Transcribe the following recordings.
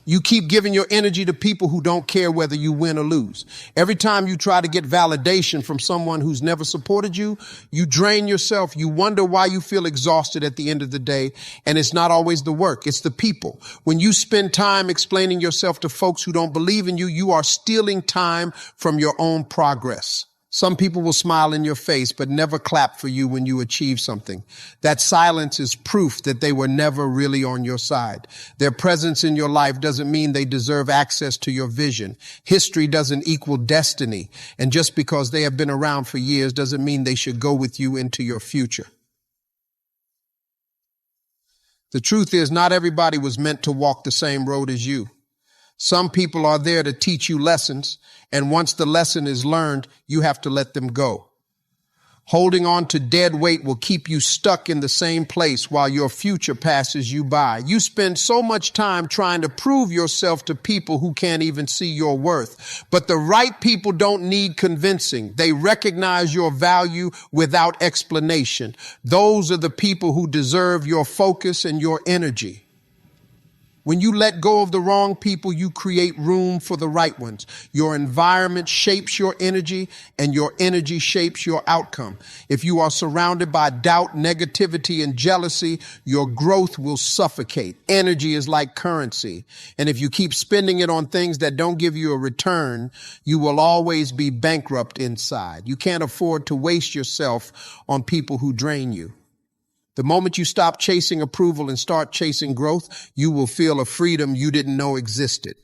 You keep giving your energy to people who don't care whether you win or lose. Every time you try to get validation from someone who's never supported you, you drain yourself. You wonder why you feel exhausted at the end of the day. And it's not always the work. It's the people. When you spend time explaining yourself to folks who don't believe in you, you are stealing time from your own progress. Some people will smile in your face, but never clap for you when you achieve something. That silence is proof that they were never really on your side. Their presence in your life doesn't mean they deserve access to your vision. History doesn't equal destiny. And just because they have been around for years doesn't mean they should go with you into your future. The truth is, not everybody was meant to walk the same road as you. Some people are there to teach you lessons, and once the lesson is learned, you have to let them go. Holding on to dead weight will keep you stuck in the same place while your future passes you by. You spend so much time trying to prove yourself to people who can't even see your worth. But the right people don't need convincing. They recognize your value without explanation. Those are the people who deserve your focus and your energy. When you let go of the wrong people, you create room for the right ones. Your environment shapes your energy, and your energy shapes your outcome. If you are surrounded by doubt, negativity, and jealousy, your growth will suffocate. Energy is like currency. And if you keep spending it on things that don't give you a return, you will always be bankrupt inside. You can't afford to waste yourself on people who drain you. The moment you stop chasing approval and start chasing growth, you will feel a freedom you didn't know existed.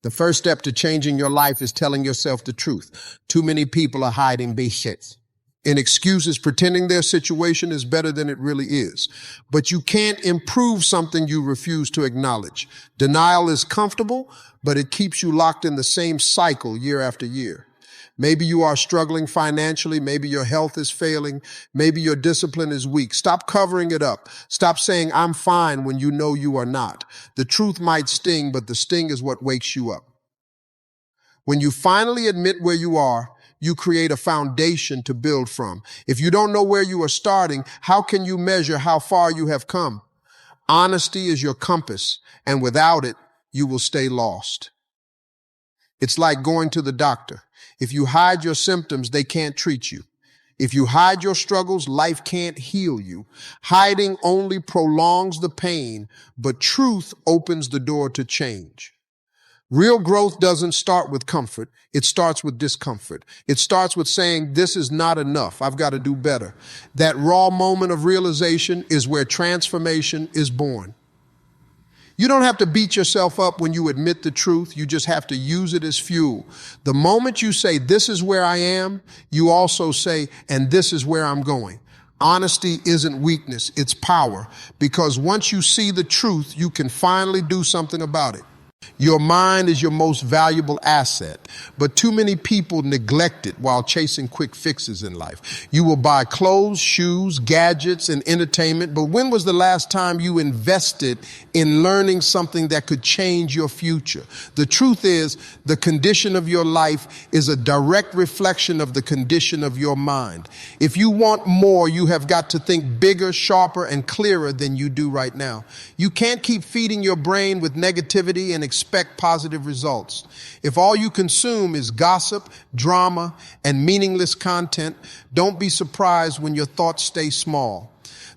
The first step to changing your life is telling yourself the truth. Too many people are hiding bullshit. In excuses, pretending their situation is better than it really is. But you can't improve something you refuse to acknowledge. Denial is comfortable, but it keeps you locked in the same cycle year after year. Maybe you are struggling financially. Maybe your health is failing. Maybe your discipline is weak. Stop covering it up. Stop saying, I'm fine, when you know you are not. The truth might sting, but the sting is what wakes you up. When you finally admit where you are, you create a foundation to build from. If you don't know where you are starting, how can you measure how far you have come? Honesty is your compass, and without it, you will stay lost. It's like going to the doctor. If you hide your symptoms, they can't treat you. If you hide your struggles, life can't heal you. Hiding only prolongs the pain, but truth opens the door to change. Real growth doesn't start with comfort. It starts with discomfort. It starts with saying, this is not enough. I've got to do better. That raw moment of realization is where transformation is born. You don't have to beat yourself up when you admit the truth. You just have to use it as fuel. The moment you say, this is where I am, you also say, and this is where I'm going. Honesty isn't weakness, it's power. Because once you see the truth, you can finally do something about it. Your mind is your most valuable asset, but too many people neglect it while chasing quick fixes in life. You will buy clothes, shoes, gadgets, and entertainment, but when was the last time you invested in learning something that could change your future? The truth is, the condition of your life is a direct reflection of the condition of your mind. If you want more, you have got to think bigger, sharper, and clearer than you do right now. You can't keep feeding your brain with negativity and expect positive results. If all you consume is gossip, drama, and meaningless content, don't be surprised when your thoughts stay small.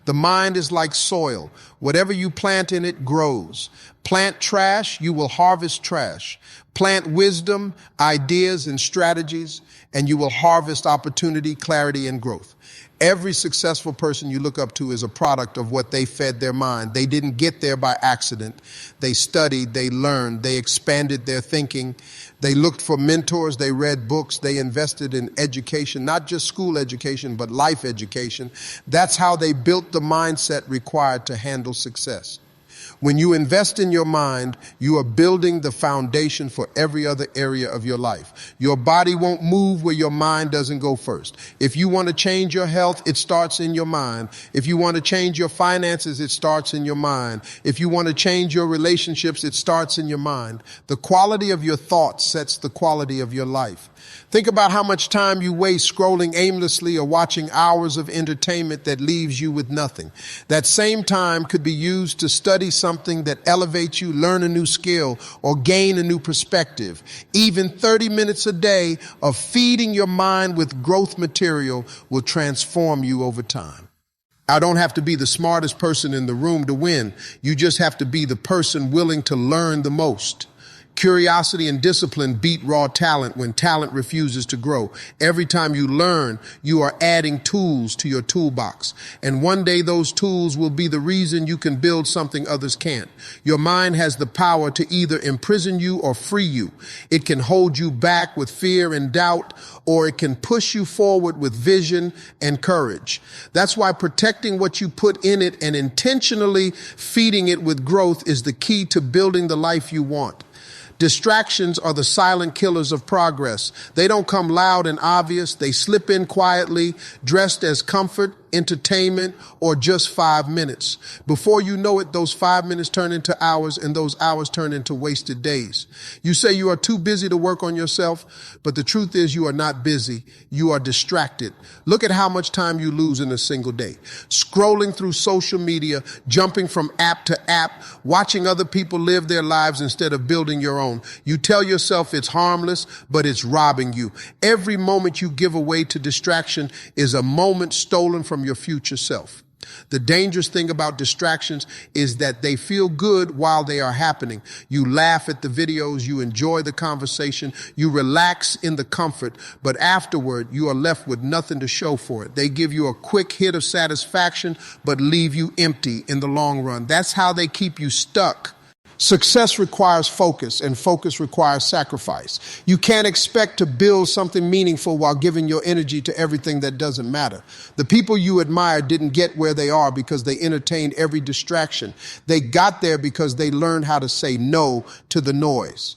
The mind is like soil. Whatever you plant in it grows. Plant trash, you will harvest trash. Plant wisdom, ideas, and strategies, and you will harvest opportunity, clarity, and growth. Every successful person you look up to is a product of what they fed their mind. They didn't get there by accident. They studied, they learned, they expanded their thinking. They looked for mentors, they read books, they invested in education, not just school education, but life education. That's how they built the mindset required to handle success. When you invest in your mind, you are building the foundation for every other area of your life. Your body won't move where your mind doesn't go first. If you want to change your health, it starts in your mind. If you want to change your finances, it starts in your mind. If you want to change your relationships, it starts in your mind. The quality of your thoughts sets the quality of your life. Think about how much time you waste scrolling aimlessly or watching hours of entertainment that leaves you with nothing. That same time could be used to study something that elevates you, learn a new skill, or gain a new perspective. Even 30 minutes a day of feeding your mind with growth material will transform you over time. I don't have to be the smartest person in the room to win. You just have to be the person willing to learn the most. Curiosity and discipline beat raw talent when talent refuses to grow. Every time you learn, you are adding tools to your toolbox. And one day those tools will be the reason you can build something others can't. Your mind has the power to either imprison you or free you. It can hold you back with fear and doubt, or it can push you forward with vision and courage. That's why protecting what you put in it and intentionally feeding it with growth is the key to building the life you want. Distractions are the silent killers of progress. They don't come loud and obvious. They slip in quietly, dressed as comfort, entertainment, or just 5 minutes. Before you know it, those 5 minutes turn into hours, and those hours turn into wasted days. You say you are too busy to work on yourself, but the truth is you are not busy. You are distracted. Look at how much time you lose in a single day. Scrolling through social media, jumping from app to app, watching other people live their lives instead of building your own. You tell yourself it's harmless, but it's robbing you. Every moment you give away to distraction is a moment stolen from your future self. The dangerous thing about distractions is that they feel good while they are happening. You laugh at the videos, you enjoy the conversation, you relax in the comfort, but afterward you are left with nothing to show for it. They give you a quick hit of satisfaction, but leave you empty in the long run. That's how they keep you stuck. Success requires focus, and focus requires sacrifice. You can't expect to build something meaningful while giving your energy to everything that doesn't matter. The people you admire didn't get where they are because they entertained every distraction. They got there because they learned how to say no to the noise.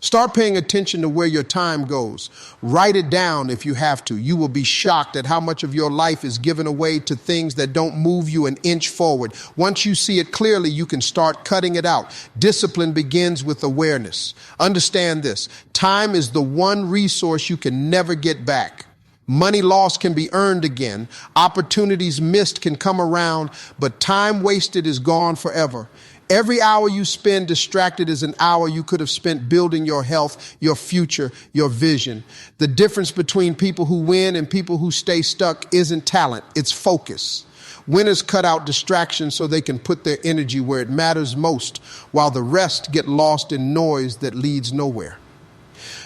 Start paying attention to where your time goes. Write it down if you have to. You will be shocked at how much of your life is given away to things that don't move you an inch forward. Once you see it clearly, you can start cutting it out. Discipline begins with awareness. Understand this. Time is the one resource you can never get back. Money lost can be earned again. Opportunities missed can come around, but time wasted is gone forever. Every hour you spend distracted is an hour you could have spent building your health, your future, your vision. The difference between people who win and people who stay stuck isn't talent, it's focus. Winners cut out distractions so they can put their energy where it matters most, while the rest get lost in noise that leads nowhere.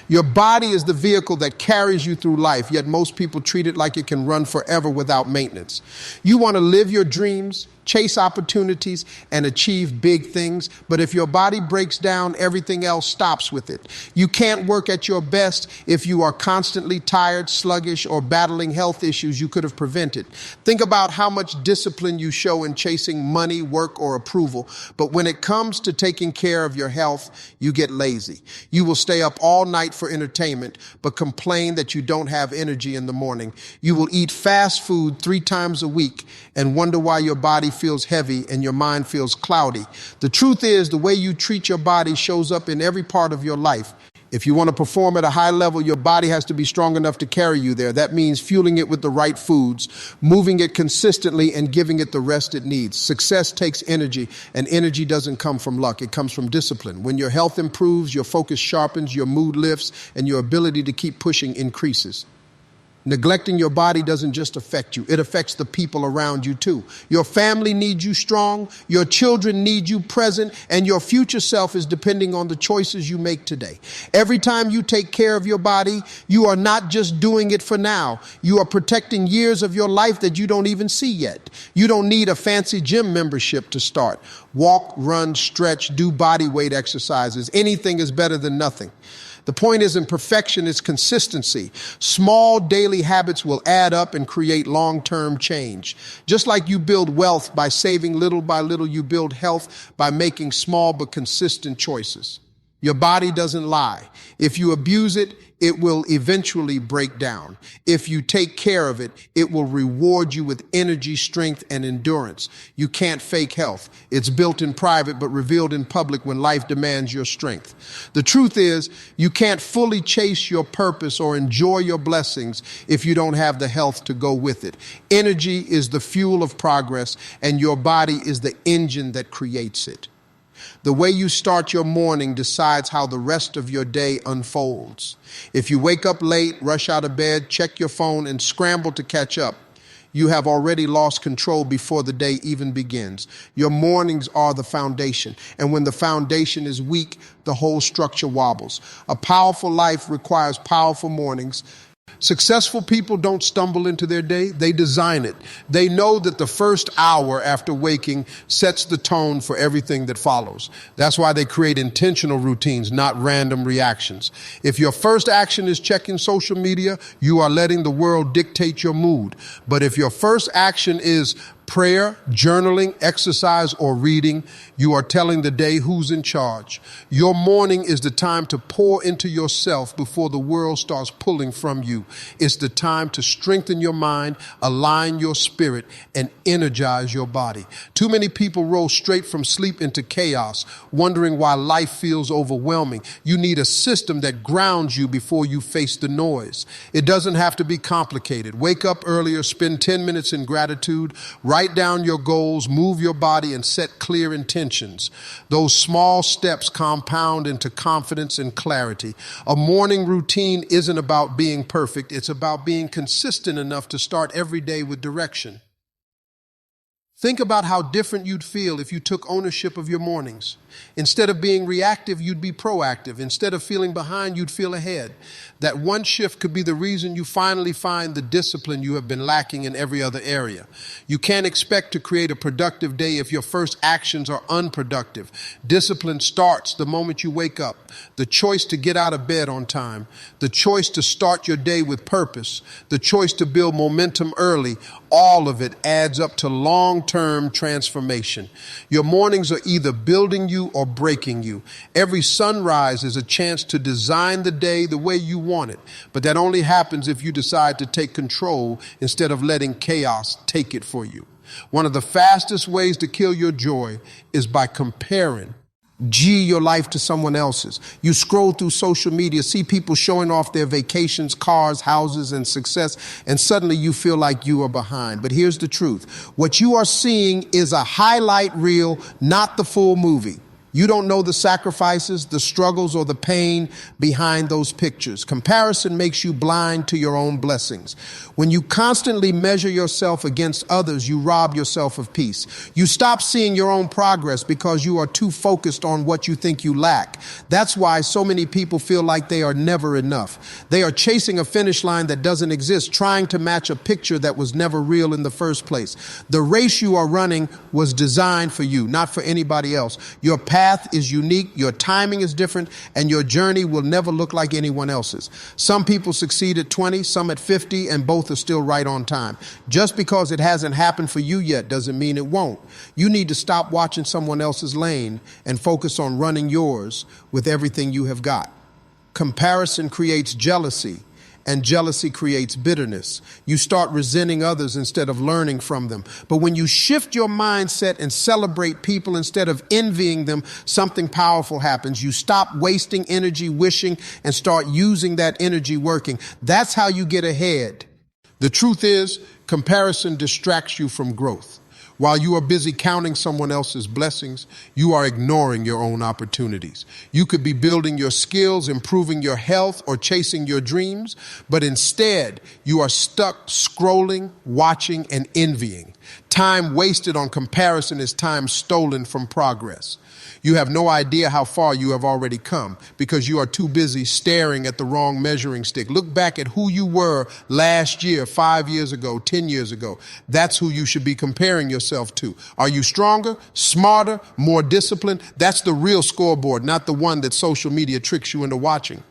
Your body is the vehicle that carries you through life, yet most people treat it like it can run forever without maintenance. You want to live your dreams, chase opportunities, and achieve big things, but if your body breaks down, everything else stops with it. You can't work at your best if you are constantly tired, sluggish, or battling health issues you could have prevented. Think about how much discipline you show in chasing money, work, or approval, but when it comes to taking care of your health, you get lazy. You will stay up all night for entertainment, but complain that you don't have energy in the morning. You will eat fast food 3 times a week and wonder why your body feels heavy and your mind feels cloudy. The truth is, the way you treat your body shows up in every part of your life. If you want to perform at a high level, your body has to be strong enough to carry you there. That means fueling it with the right foods, moving it consistently, and giving it the rest it needs. Success takes energy, and energy doesn't come from luck. It comes from discipline. When your health improves, your focus sharpens, your mood lifts, and your ability to keep pushing increases. Neglecting your body doesn't just affect you, it affects the people around you too. Your family needs you strong, your children need you present, and your future self is depending on the choices you make today. Every time you take care of your body, you are not just doing it for now. You are protecting years of your life that you don't even see yet. You don't need a fancy gym membership to start. Walk, run, stretch, do body weight exercises. Anything is better than nothing. The point isn't perfection, it's consistency. Small daily habits will add up and create long-term change. Just like you build wealth by saving little by little, you build health by making small but consistent choices. Your body doesn't lie. If you abuse it, it will eventually break down. If you take care of it, it will reward you with energy, strength, and endurance. You can't fake health. It's built in private but revealed in public when life demands your strength. The truth is, you can't fully chase your purpose or enjoy your blessings if you don't have the health to go with it. Energy is the fuel of progress, and your body is the engine that creates it. The way you start your morning decides how the rest of your day unfolds. If you wake up late, rush out of bed, check your phone, and scramble to catch up, you have already lost control before the day even begins. Your mornings are the foundation, and when the foundation is weak, the whole structure wobbles. A powerful life requires powerful mornings. Successful people don't stumble into their day, they design it. They know that the first hour after waking sets the tone for everything that follows. That's why they create intentional routines, not random reactions. If your first action is checking social media, you are letting the world dictate your mood. But if your first action is prayer, journaling, exercise, or reading, you are telling the day who's in charge. Your morning is the time to pour into yourself before the world starts pulling from you. It's the time to strengthen your mind, align your spirit, and energize your body. Too many people roll straight from sleep into chaos, wondering why life feels overwhelming. You need a system that grounds you before you face the noise. It doesn't have to be complicated. Wake up earlier, spend 10 minutes in gratitude, write down your goals, move your body, and set clear intentions. Those small steps compound into confidence and clarity. A morning routine isn't about being perfect. It's about being consistent enough to start every day with direction. Think about how different you'd feel if you took ownership of your mornings. Instead of being reactive, you'd be proactive. Instead of feeling behind, you'd feel ahead. That one shift could be the reason you finally find the discipline you have been lacking in every other area. You can't expect to create a productive day if your first actions are unproductive. Discipline starts the moment you wake up. The choice to get out of bed on time, the choice to start your day with purpose, the choice to build momentum early, all of it adds up to long-term transformation. Your mornings are either building you or breaking you. Every sunrise is a chance to design the day the way you want it, but that only happens if you decide to take control instead of letting chaos take it for you. One of the fastest ways to kill your joy is by comparing your life to someone else's. You scroll through social media, see people showing off their vacations, cars, houses, and success, and suddenly you feel like you are behind. But here's the truth. What you are seeing is a highlight reel, not the full movie. You don't know the sacrifices, the struggles, or the pain behind those pictures. Comparison makes you blind to your own blessings. When you constantly measure yourself against others, you rob yourself of peace. You stop seeing your own progress because you are too focused on what you think you lack. That's why so many people feel like they are never enough. They are chasing a finish line that doesn't exist, trying to match a picture that was never real in the first place. The race you are running was designed for you, not for anybody else. Your path is unique, your timing is different, and your journey will never look like anyone else's. Some people succeed at 20, some at 50, and both are still right on time. Just because it hasn't happened for you yet doesn't mean it won't. You need to stop watching someone else's lane and focus on running yours with everything you have got. Comparison creates jealousy, and jealousy creates bitterness. You start resenting others instead of learning from them. But when you shift your mindset and celebrate people instead of envying them, something powerful happens. You stop wasting energy wishing and start using that energy working. That's how you get ahead. The truth is, comparison distracts you from growth. While you are busy counting someone else's blessings, you are ignoring your own opportunities. You could be building your skills, improving your health, or chasing your dreams, but instead you are stuck scrolling, watching, and envying. Time wasted on comparison is time stolen from progress. You have no idea how far you have already come because you are too busy staring at the wrong measuring stick. Look back at who you were last year, 5 years ago, 10 years ago. That's who you should be comparing yourself to. Are you stronger, smarter, more disciplined? That's the real scoreboard, not the one that social media tricks you into watching.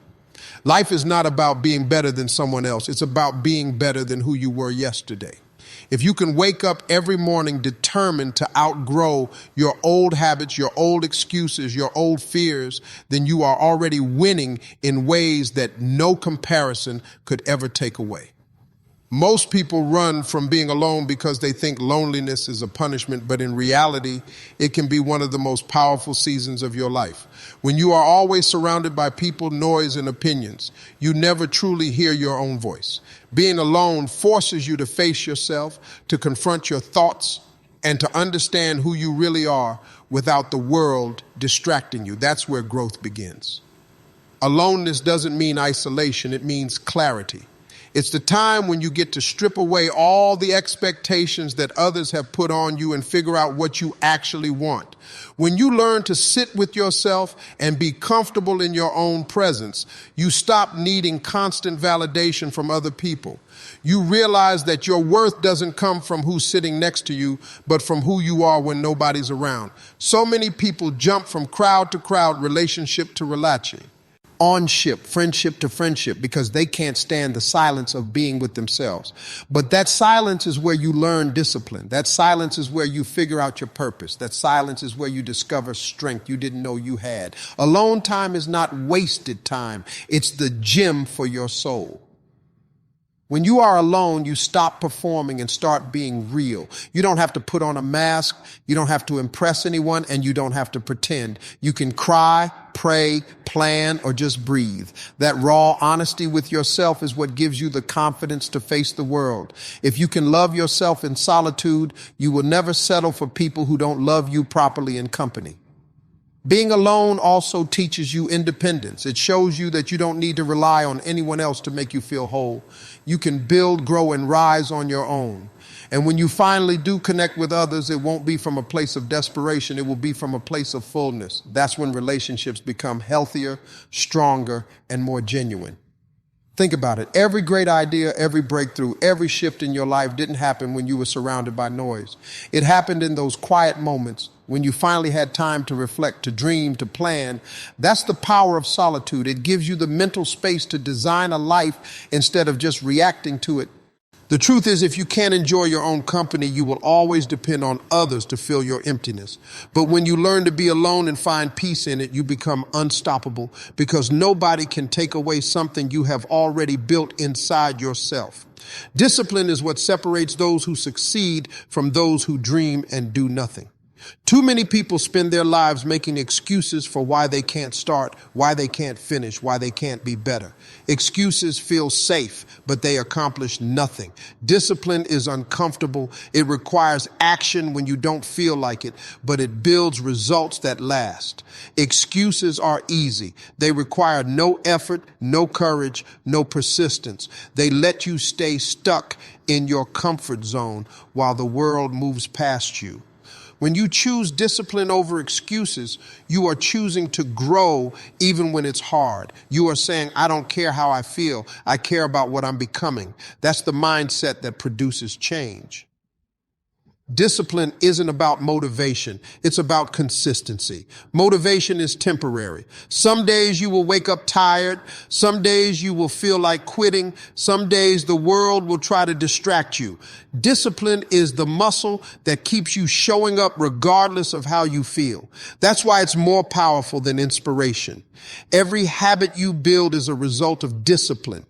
Life is not about being better than someone else. It's about being better than who you were yesterday. If you can wake up every morning determined to outgrow your old habits, your old excuses, your old fears, then you are already winning in ways that no comparison could ever take away. Most people run from being alone because they think loneliness is a punishment, but in reality, it can be one of the most powerful seasons of your life. When you are always surrounded by people, noise, and opinions, you never truly hear your own voice. Being alone forces you to face yourself, to confront your thoughts, and to understand who you really are without the world distracting you. That's where growth begins. Aloneness doesn't mean isolation, it means clarity. It's the time when you get to strip away all the expectations that others have put on you and figure out what you actually want. When you learn to sit with yourself and be comfortable in your own presence, you stop needing constant validation from other people. You realize that your worth doesn't come from who's sitting next to you, but from who you are when nobody's around. So many people jump from crowd to crowd, relationship to relationship, on ship, friendship to friendship, because they can't stand the silence of being with themselves. But that silence is where you learn discipline. That silence is where you figure out your purpose. That silence is where you discover strength you didn't know you had. Alone time is not wasted time. It's the gym for your soul. When you are alone, you stop performing and start being real. You don't have to put on a mask. You don't have to impress anyone, and you don't have to pretend. You can cry, pray, plan, or just breathe. That raw honesty with yourself is what gives you the confidence to face the world. If you can love yourself in solitude, you will never settle for people who don't love you properly in company. Being alone also teaches you independence. It shows you that you don't need to rely on anyone else to make you feel whole. You can build, grow, and rise on your own. And when you finally do connect with others, it won't be from a place of desperation. It will be from a place of fullness. That's when relationships become healthier, stronger, and more genuine. Think about it. Every great idea, every breakthrough, every shift in your life didn't happen when you were surrounded by noise. It happened in those quiet moments when you finally had time to reflect, to dream, to plan. That's the power of solitude. It gives you the mental space to design a life instead of just reacting to it. The truth is, if you can't enjoy your own company, you will always depend on others to fill your emptiness. But when you learn to be alone and find peace in it, you become unstoppable, because nobody can take away something you have already built inside yourself. Discipline is what separates those who succeed from those who dream and do nothing. Too many people spend their lives making excuses for why they can't start, why they can't finish, why they can't be better. Excuses feel safe, but they accomplish nothing. Discipline is uncomfortable. It requires action when you don't feel like it, but it builds results that last. Excuses are easy. They require no effort, no courage, no persistence. They let you stay stuck in your comfort zone while the world moves past you. When you choose discipline over excuses, you are choosing to grow even when it's hard. You are saying, I don't care how I feel. I care about what I'm becoming. That's the mindset that produces change. Discipline isn't about motivation. It's about consistency. Motivation is temporary. Some days you will wake up tired. Some days you will feel like quitting. Some days the world will try to distract you. Discipline is the muscle that keeps you showing up regardless of how you feel. That's why it's more powerful than inspiration. Every habit you build is a result of discipline.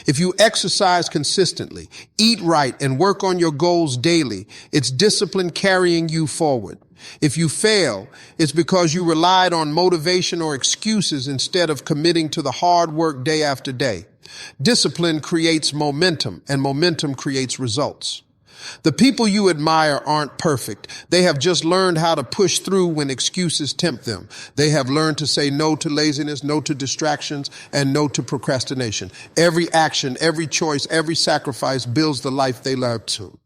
If you exercise consistently, eat right, and work on your goals daily, it's discipline carrying you forward. If you fail, it's because you relied on motivation or excuses instead of committing to the hard work day after day. Discipline creates momentum, and momentum creates results. The people you admire aren't perfect. They have just learned how to push through when excuses tempt them. They have learned to say no to laziness, no to distractions, and no to procrastination. Every action, every choice, every sacrifice builds the life they love to.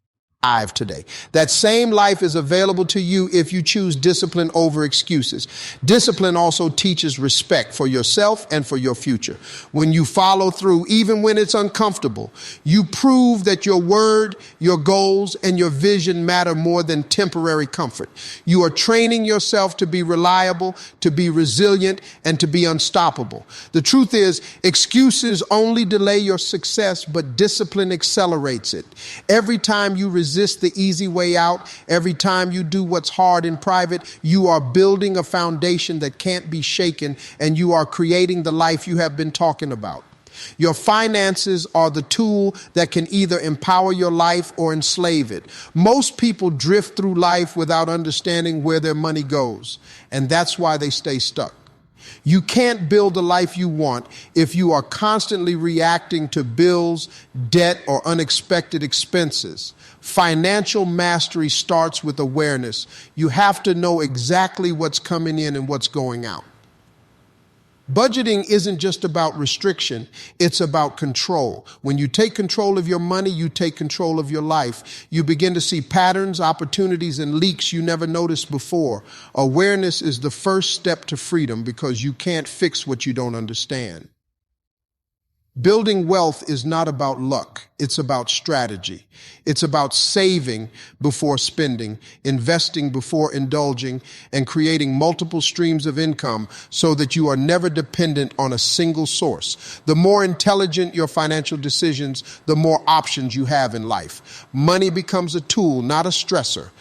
Today. That same life is available to you if you choose discipline over excuses. Discipline also teaches respect for yourself and for your future. When you follow through, even when it's uncomfortable, you prove that your word, your goals, and your vision matter more than temporary comfort. You are training yourself to be reliable, to be resilient, and to be unstoppable. The truth is, excuses only delay your success, but discipline accelerates it. Every time you resist resist the easy way out, every time you do what's hard in private, you are building a foundation that can't be shaken, and you are creating the life you have been talking about. Your finances are the tool that can either empower your life or enslave it. Most people drift through life without understanding where their money goes, and that's why they stay stuck. You can't build the life you want if you are constantly reacting to bills, debt, or unexpected expenses. Financial mastery starts with awareness. You have to know exactly what's coming in and what's going out. Budgeting isn't just about restriction, it's about control. When you take control of your money, you take control of your life. You begin to see patterns, opportunities, and leaks you never noticed before. Awareness is the first step to freedom because you can't fix what you don't understand. Building wealth is not about luck. It's about strategy. It's about saving before spending, investing before indulging, and creating multiple streams of income so that you are never dependent on a single source. The more intelligent your financial decisions, the more options you have in life. Money becomes a tool, not a stressor.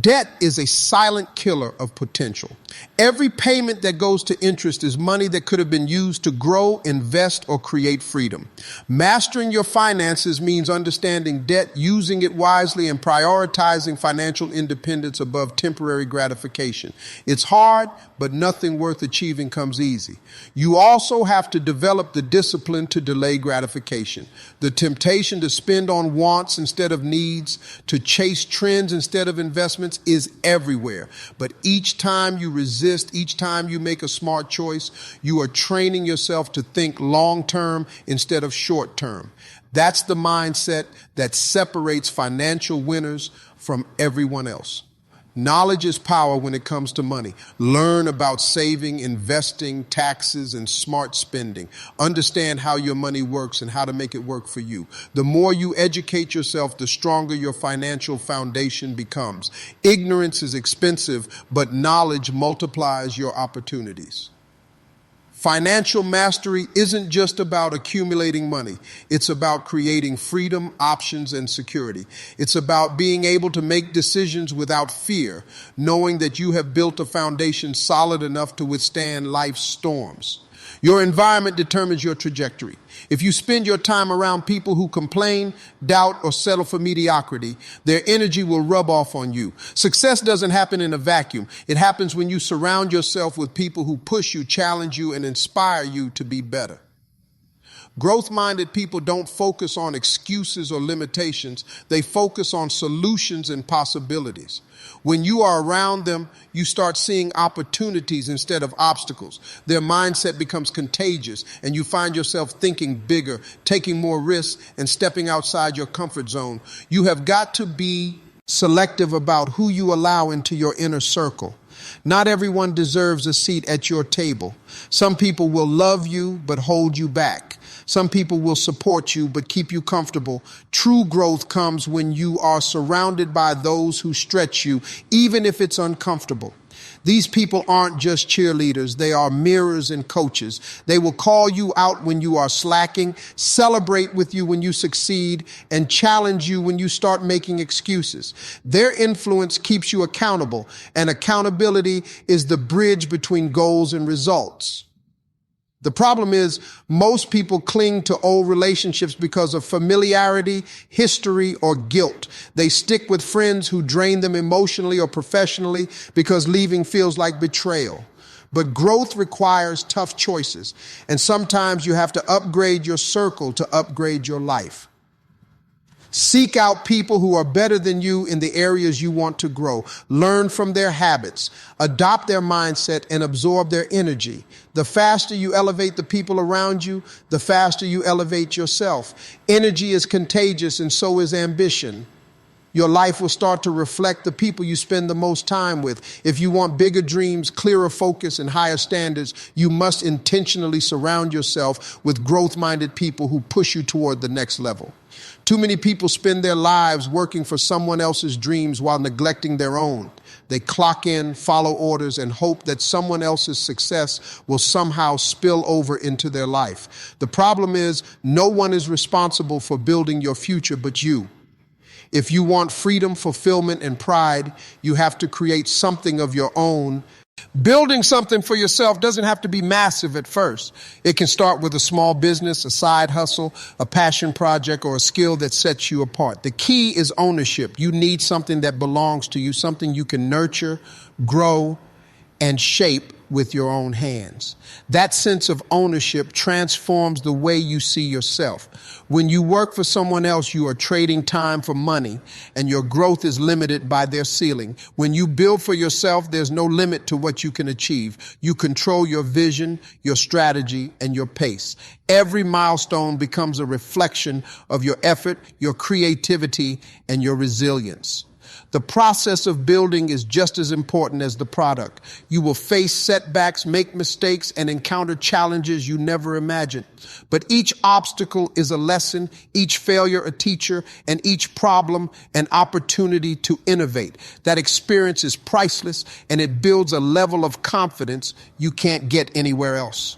Debt is a silent killer of potential. Every payment that goes to interest is money that could have been used to grow, invest, or create freedom. Mastering your finances means understanding debt, using it wisely, and prioritizing financial independence above temporary gratification. It's hard, but nothing worth achieving comes easy. You also have to develop the discipline to delay gratification. The temptation to spend on wants instead of needs, to chase trends instead of investments, is everywhere. But each time you resist, each time you make a smart choice, you are training yourself to think long-term instead of short-term. That's the mindset that separates financial winners from everyone else. Knowledge is power when it comes to money. Learn about saving, investing, taxes, and smart spending. Understand how your money works and how to make it work for you. The more you educate yourself, the stronger your financial foundation becomes. Ignorance is expensive, but knowledge multiplies your opportunities. Financial mastery isn't just about accumulating money. It's about creating freedom, options, and security. It's about being able to make decisions without fear, knowing that you have built a foundation solid enough to withstand life's storms. Your environment determines your trajectory. If you spend your time around people who complain, doubt, or settle for mediocrity, their energy will rub off on you. Success doesn't happen in a vacuum. It happens when you surround yourself with people who push you, challenge you, and inspire you to be better. Growth-minded people don't focus on excuses or limitations. They focus on solutions and possibilities. When you are around them, you start seeing opportunities instead of obstacles. Their mindset becomes contagious, and you find yourself thinking bigger, taking more risks, and stepping outside your comfort zone. You have got to be selective about who you allow into your inner circle. Not everyone deserves a seat at your table. Some people will love you but hold you back. Some people will support you but keep you comfortable. True growth comes when you are surrounded by those who stretch you, even if it's uncomfortable. These people aren't just cheerleaders. They are mirrors and coaches. They will call you out when you are slacking, celebrate with you when you succeed, and challenge you when you start making excuses. Their influence keeps you accountable, and accountability is the bridge between goals and results. The problem is most people cling to old relationships because of familiarity, history, or guilt. They stick with friends who drain them emotionally or professionally because leaving feels like betrayal. But growth requires tough choices, and sometimes you have to upgrade your circle to upgrade your life. Seek out people who are better than you in the areas you want to grow. Learn from their habits, adopt their mindset, and absorb their energy. The faster you elevate the people around you, the faster you elevate yourself. Energy is contagious, and so is ambition. Your life will start to reflect the people you spend the most time with. If you want bigger dreams, clearer focus, and higher standards, you must intentionally surround yourself with growth-minded people who push you toward the next level. Too many people spend their lives working for someone else's dreams while neglecting their own. They clock in, follow orders, and hope that someone else's success will somehow spill over into their life. The problem is, no one is responsible for building your future but you. If you want freedom, fulfillment, and pride, you have to create something of your own. Building something for yourself doesn't have to be massive at first. It can start with a small business, a side hustle, a passion project, or a skill that sets you apart. The key is ownership. You need something that belongs to you, something you can nurture, grow, and shape with your own hands. That sense of ownership transforms the way you see yourself. When you work for someone else, you are trading time for money, and your growth is limited by their ceiling. When you build for yourself, there's no limit to what you can achieve. You control your vision, your strategy, and your pace. Every milestone becomes a reflection of your effort, your creativity, and your resilience. The process of building is just as important as the product. You will face setbacks, make mistakes, and encounter challenges you never imagined. But each obstacle is a lesson, each failure a teacher, and each problem an opportunity to innovate. That experience is priceless, and it builds a level of confidence you can't get anywhere else.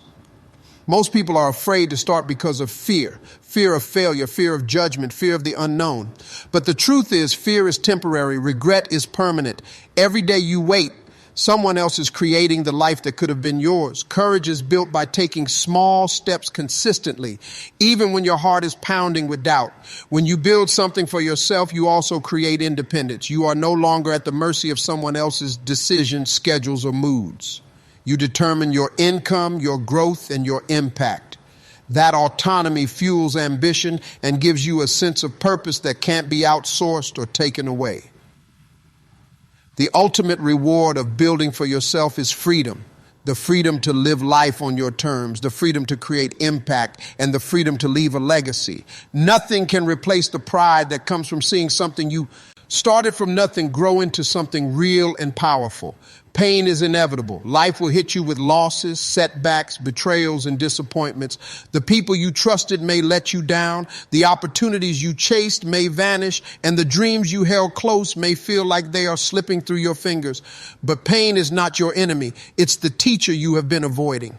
Most people are afraid to start because of fear of failure, fear of judgment, fear of the unknown. But the truth is, fear is temporary, regret is permanent. Every day you wait, someone else is creating the life that could have been yours. Courage is built by taking small steps consistently, even when your heart is pounding with doubt. When you build something for yourself, you also create independence. You are no longer at the mercy of someone else's decisions, schedules, or moods. You determine your income, your growth, and your impact. That autonomy fuels ambition and gives you a sense of purpose that can't be outsourced or taken away. The ultimate reward of building for yourself is freedom. The freedom to live life on your terms, the freedom to create impact, and the freedom to leave a legacy. Nothing can replace the pride that comes from seeing something you started from nothing grow into something real and powerful. Pain is inevitable. Life will hit you with losses, setbacks, betrayals, and disappointments. The people you trusted may let you down. The opportunities you chased may vanish, and the dreams you held close may feel like they are slipping through your fingers. But pain is not your enemy. It's the teacher you have been avoiding.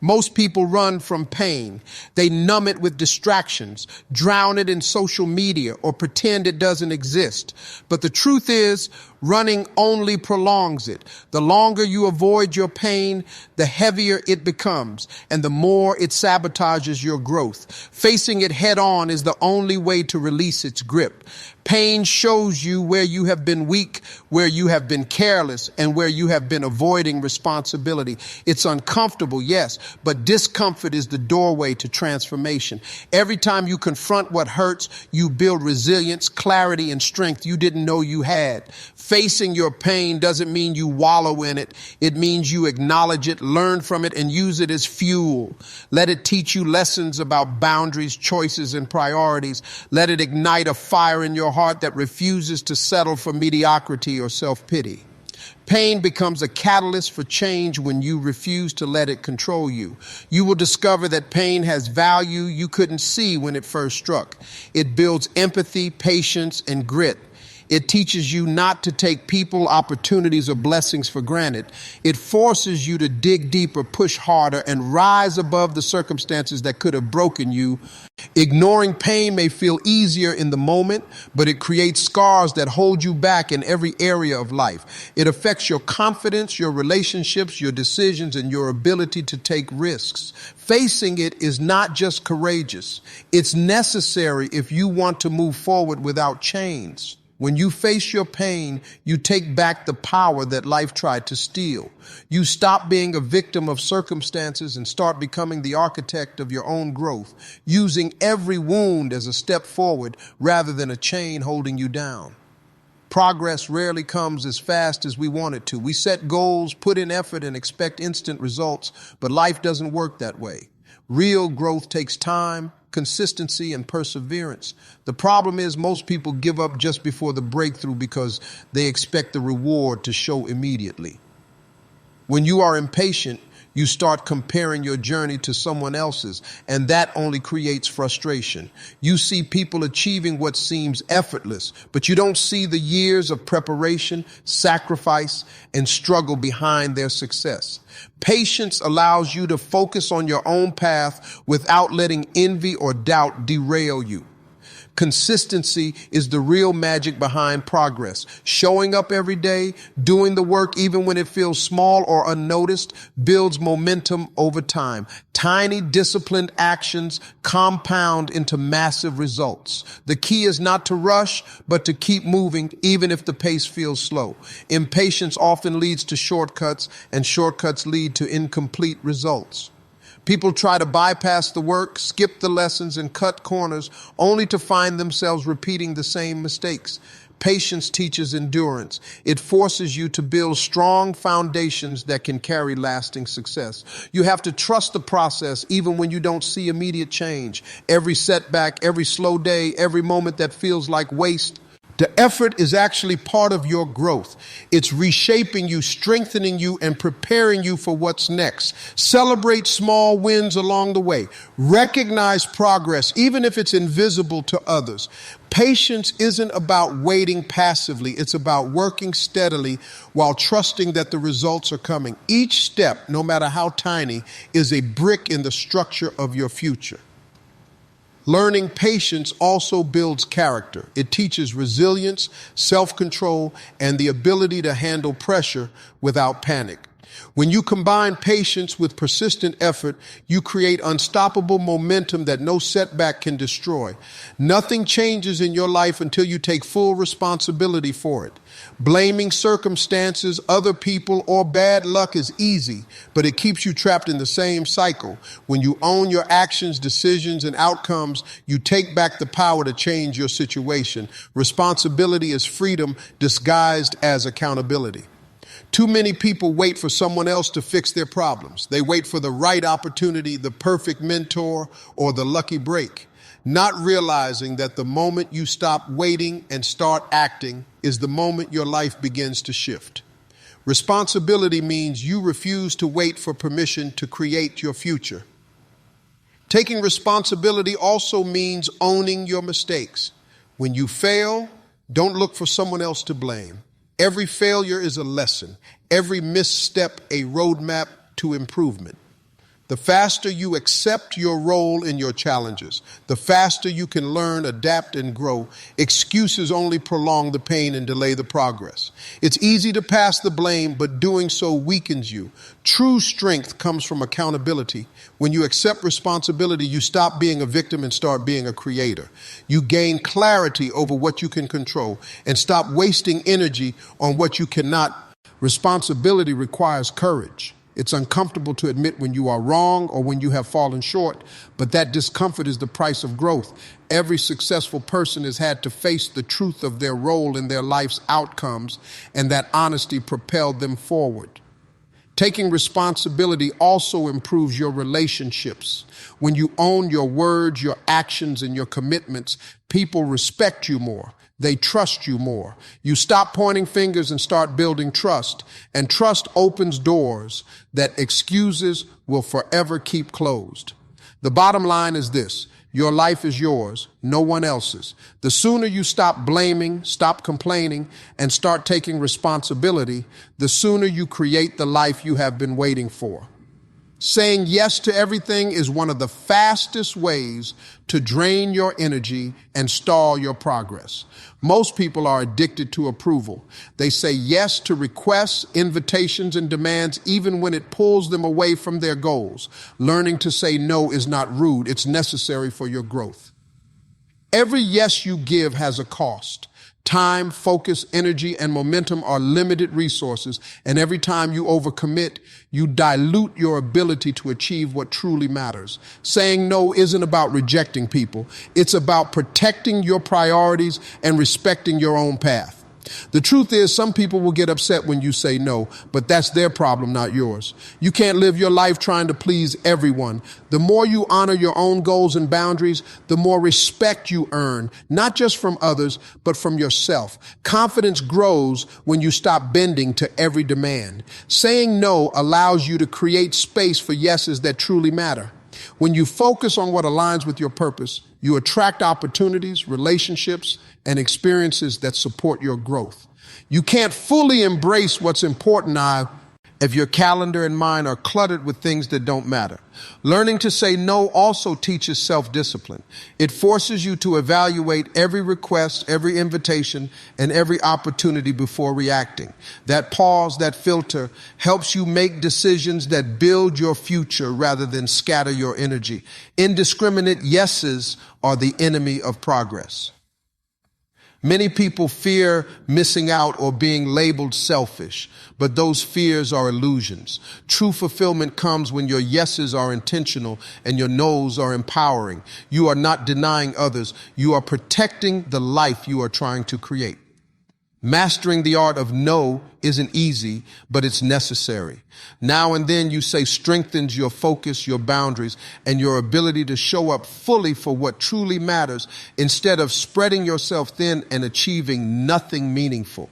Most people run from pain. They numb it with distractions, drown it in social media, or pretend it doesn't exist. But the truth is, running only prolongs it. The longer you avoid your pain, the heavier it becomes, and the more it sabotages your growth. Facing it head on is the only way to release its grip. Pain shows you where you have been weak, where you have been careless, and where you have been avoiding responsibility. It's uncomfortable, yes, but discomfort is the doorway to transformation. Every time you confront what hurts, you build resilience, clarity, and strength you didn't know you had. Facing your pain doesn't mean you wallow in it. It means you acknowledge it, learn from it, and use it as fuel. Let it teach you lessons about boundaries, choices, and priorities. Let it ignite a fire in your heart that refuses to settle for mediocrity or self-pity. Pain becomes a catalyst for change when you refuse to let it control you. You will discover that pain has value you couldn't see when it first struck. It builds empathy, patience, and grit. It teaches you not to take people, opportunities, or blessings for granted. It forces you to dig deeper, push harder, and rise above the circumstances that could have broken you. Ignoring pain may feel easier in the moment, but it creates scars that hold you back in every area of life. It affects your confidence, your relationships, your decisions, and your ability to take risks. Facing it is not just courageous. It's necessary if you want to move forward without chains. When you face your pain, you take back the power that life tried to steal. You stop being a victim of circumstances and start becoming the architect of your own growth, using every wound as a step forward rather than a chain holding you down. Progress rarely comes as fast as we want it to. We set goals, put in effort, and expect instant results, but life doesn't work that way. Real growth takes time, consistency, and perseverance. The problem is most people give up just before the breakthrough because they expect the reward to show immediately. When you are impatient, you start comparing your journey to someone else's, and that only creates frustration. You see people achieving what seems effortless, but you don't see the years of preparation, sacrifice, and struggle behind their success. Patience allows you to focus on your own path without letting envy or doubt derail you. Consistency is the real magic behind progress. Showing up every day, doing the work even when it feels small or unnoticed, builds momentum over time. Tiny disciplined actions compound into massive results. The key is not to rush, but to keep moving even if the pace feels slow. Impatience often leads to shortcuts, and shortcuts lead to incomplete results. People try to bypass the work, skip the lessons, and cut corners only to find themselves repeating the same mistakes. Patience teaches endurance. It forces you to build strong foundations that can carry lasting success. You have to trust the process even when you don't see immediate change. Every setback, every slow day, every moment that feels like waste. The effort is actually part of your growth. It's reshaping you, strengthening you, and preparing you for what's next. Celebrate small wins along the way. Recognize progress, even if it's invisible to others. Patience isn't about waiting passively. It's about working steadily while trusting that the results are coming. Each step, no matter how tiny, is a brick in the structure of your future. Learning patience also builds character. It teaches resilience, self-control, and the ability to handle pressure without panic. When you combine patience with persistent effort, you create unstoppable momentum that no setback can destroy. Nothing changes in your life until you take full responsibility for it. Blaming circumstances, other people, or bad luck is easy, but it keeps you trapped in the same cycle. When you own your actions, decisions, and outcomes, you take back the power to change your situation. Responsibility is freedom disguised as accountability. Too many people wait for someone else to fix their problems. They wait for the right opportunity, the perfect mentor, or the lucky break, not realizing that the moment you stop waiting and start acting is the moment your life begins to shift. Responsibility means you refuse to wait for permission to create your future. Taking responsibility also means owning your mistakes. When you fail, don't look for someone else to blame. Every failure is a lesson. Every misstep a roadmap to improvement. The faster you accept your role in your challenges, the faster you can learn, adapt, and grow. Excuses only prolong the pain and delay the progress. It's easy to pass the blame, but doing so weakens you. True strength comes from accountability. When you accept responsibility, you stop being a victim and start being a creator. You gain clarity over what you can control and stop wasting energy on what you cannot. Responsibility requires courage. It's uncomfortable to admit when you are wrong or when you have fallen short, but that discomfort is the price of growth. Every successful person has had to face the truth of their role in their life's outcomes, and that honesty propelled them forward. Taking responsibility also improves your relationships. When you own your words, your actions, and your commitments, people respect you more. They trust you more. You stop pointing fingers and start building trust. And trust opens doors that excuses will forever keep closed. The bottom line is this: your life is yours, no one else's. The sooner you stop blaming, stop complaining, and start taking responsibility, the sooner you create the life you have been waiting for. Saying yes to everything is one of the fastest ways to drain your energy and stall your progress. Most people are addicted to approval. They say yes to requests, invitations, and demands even when it pulls them away from their goals. Learning to say no is not rude. It's necessary for your growth. Every yes you give has a cost. Time, focus, energy, and momentum are limited resources, and every time you overcommit, you dilute your ability to achieve what truly matters. Saying no isn't about rejecting people. It's about protecting your priorities and respecting your own path. The truth is, some people will get upset when you say no, but that's their problem, not yours. You can't live your life trying to please everyone. The more you honor your own goals and boundaries, the more respect you earn, not just from others, but from yourself. Confidence grows when you stop bending to every demand. Saying no allows you to create space for yeses that truly matter. When you focus on what aligns with your purpose, you attract opportunities, relationships, and experiences that support your growth. You can't fully embrace what's important now if your calendar and mind are cluttered with things that don't matter. Learning to say no also teaches self-discipline. It forces you to evaluate every request, every invitation, and every opportunity before reacting. That pause, that filter, helps you make decisions that build your future rather than scatter your energy. Indiscriminate yeses are the enemy of progress. Many people fear missing out or being labeled selfish, but those fears are illusions. True fulfillment comes when your yeses are intentional and your nos are empowering. You are not denying others. You are protecting the life you are trying to create. Mastering the art of no isn't easy, but it's necessary. Now and then, you say, strengthens your focus, your boundaries, and your ability to show up fully for what truly matters instead of spreading yourself thin and achieving nothing meaningful.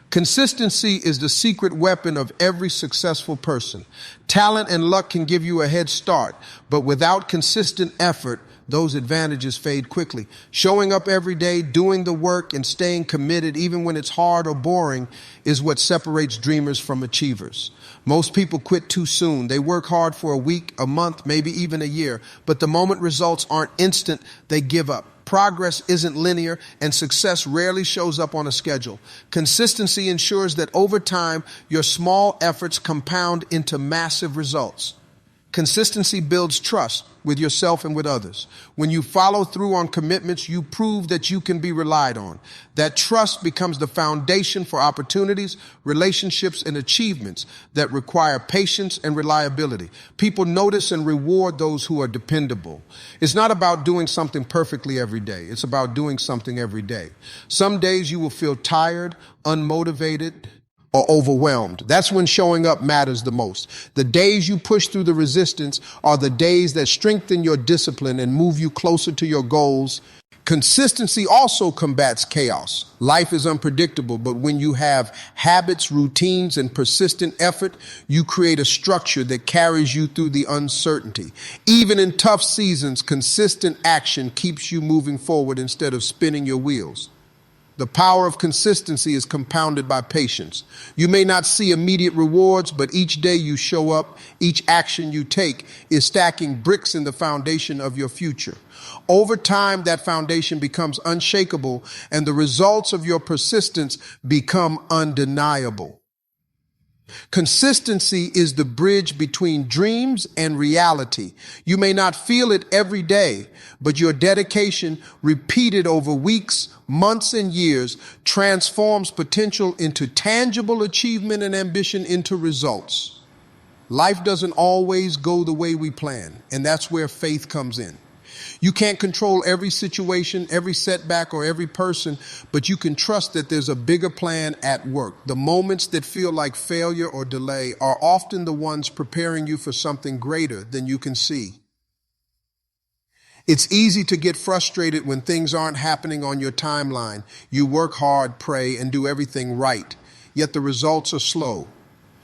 Consistency is the secret weapon of every successful person. Talent and luck can give you a head start, but without consistent effort, those advantages fade quickly. Showing up every day, doing the work, and staying committed even when it's hard or boring is what separates dreamers from achievers. Most people quit too soon. They work hard for a week, a month, maybe even a year, but the moment results aren't instant, they give up. Progress isn't linear, and success rarely shows up on a schedule. Consistency ensures that over time, your small efforts compound into massive results. Consistency builds trust with yourself and with others. When you follow through on commitments, you prove that you can be relied on. That trust becomes the foundation for opportunities, relationships, and achievements that require patience and reliability. People notice and reward those who are dependable. It's not about doing something perfectly every day. It's about doing something every day. Some days you will feel tired, unmotivated, or overwhelmed. That's when showing up matters the most. The days you push through the resistance are the days that strengthen your discipline and move you closer to your goals. Consistency also combats chaos. Life is unpredictable, but when you have habits, routines, and persistent effort, you create a structure that carries you through the uncertainty. Even in tough seasons, consistent action keeps you moving forward instead of spinning your wheels. The power of consistency is compounded by patience. You may not see immediate rewards, but each day you show up, each action you take is stacking bricks in the foundation of your future. Over time, that foundation becomes unshakable, and the results of your persistence become undeniable. Consistency is the bridge between dreams and reality. You may not feel it every day, but your dedication, repeated over weeks, months, and years, transforms potential into tangible achievement and ambition into results. Life doesn't always go the way we plan, and that's where faith comes in. You can't control every situation, every setback, or every person, but you can trust that there's a bigger plan at work. The moments that feel like failure or delay are often the ones preparing you for something greater than you can see. It's easy to get frustrated when things aren't happening on your timeline. You work hard, pray, and do everything right, yet the results are slow.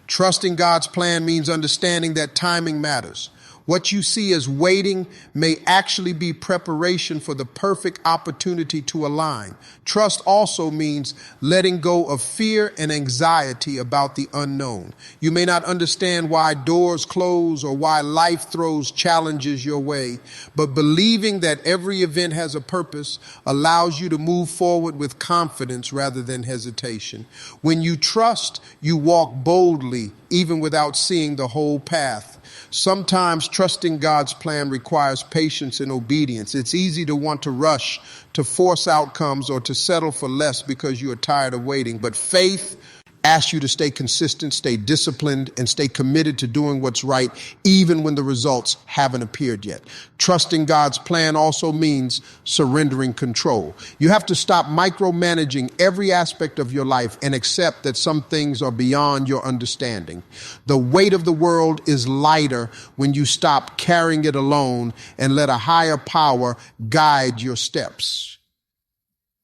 Trusting God's plan means understanding that timing matters. What you see as waiting may actually be preparation for the perfect opportunity to align. Trust also means letting go of fear and anxiety about the unknown. You may not understand why doors close or why life throws challenges your way, but believing that every event has a purpose allows you to move forward with confidence rather than hesitation. When you trust, you walk boldly, even without seeing the whole path. Sometimes trusting God's plan requires patience and obedience. It's easy to want to rush, to force outcomes, or to settle for less because you are tired of waiting. But faith asks you to stay consistent, stay disciplined, and stay committed to doing what's right, even when the results haven't appeared yet. Trusting God's plan also means surrendering control. You have to stop micromanaging every aspect of your life and accept that some things are beyond your understanding. The weight of the world is lighter when you stop carrying it alone and let a higher power guide your steps.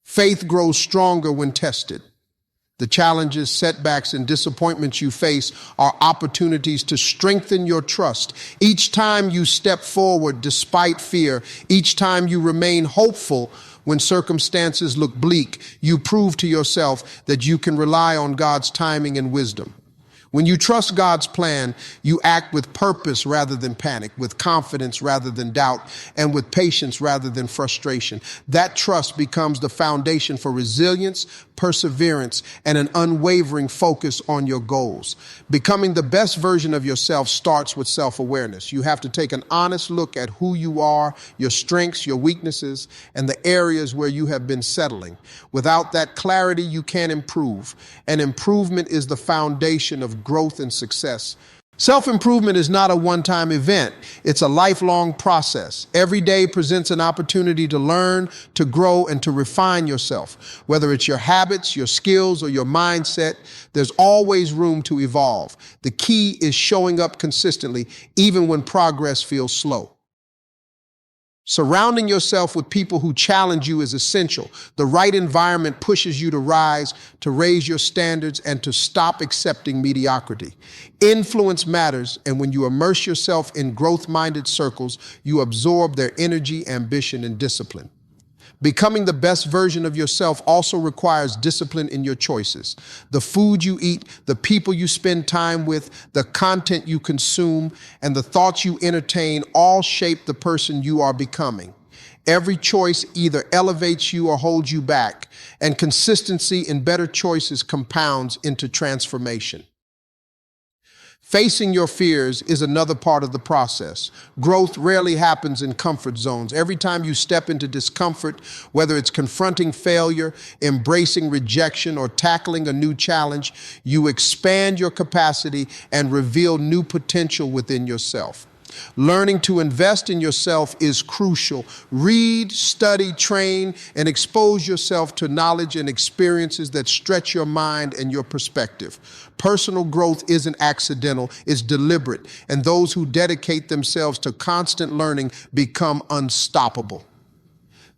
Faith grows stronger when tested. The challenges, setbacks, and disappointments you face are opportunities to strengthen your trust. Each time you step forward despite fear, each time you remain hopeful when circumstances look bleak, you prove to yourself that you can rely on God's timing and wisdom. When you trust God's plan, you act with purpose rather than panic, with confidence rather than doubt, and with patience rather than frustration. That trust becomes the foundation for resilience, perseverance, and an unwavering focus on your goals. Becoming the best version of yourself starts with self-awareness. You have to take an honest look at who you are, your strengths, your weaknesses, and the areas where you have been settling. Without that clarity, you can't improve. And improvement is the foundation of growth and success. Self-improvement is not a one-time event. It's a lifelong process. Every day presents an opportunity to learn, to grow, and to refine yourself. Whether it's your habits, your skills, or your mindset, there's always room to evolve. The key is showing up consistently, even when progress feels slow. Surrounding yourself with people who challenge you is essential. The right environment pushes you to rise, to raise your standards, and to stop accepting mediocrity. Influence matters, and when you immerse yourself in growth-minded circles, you absorb their energy, ambition, and discipline. Becoming the best version of yourself also requires discipline in your choices. The food you eat, the people you spend time with, the content you consume, and the thoughts you entertain all shape the person you are becoming. Every choice either elevates you or holds you back, and consistency in better choices compounds into transformation. Facing your fears is another part of the process. Growth rarely happens in comfort zones. Every time you step into discomfort, whether it's confronting failure, embracing rejection, or tackling a new challenge, you expand your capacity and reveal new potential within yourself. Learning to invest in yourself is crucial. Read, study, train, and expose yourself to knowledge and experiences that stretch your mind and your perspective. Personal growth isn't accidental, it's deliberate, and those who dedicate themselves to constant learning become unstoppable.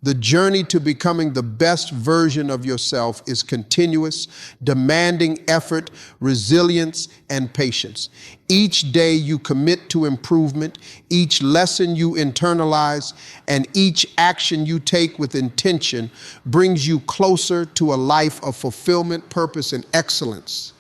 The journey to becoming the best version of yourself is continuous, demanding effort, resilience, and patience. Each day you commit to improvement, each lesson you internalize, and each action you take with intention brings you closer to a life of fulfillment, purpose, and excellence.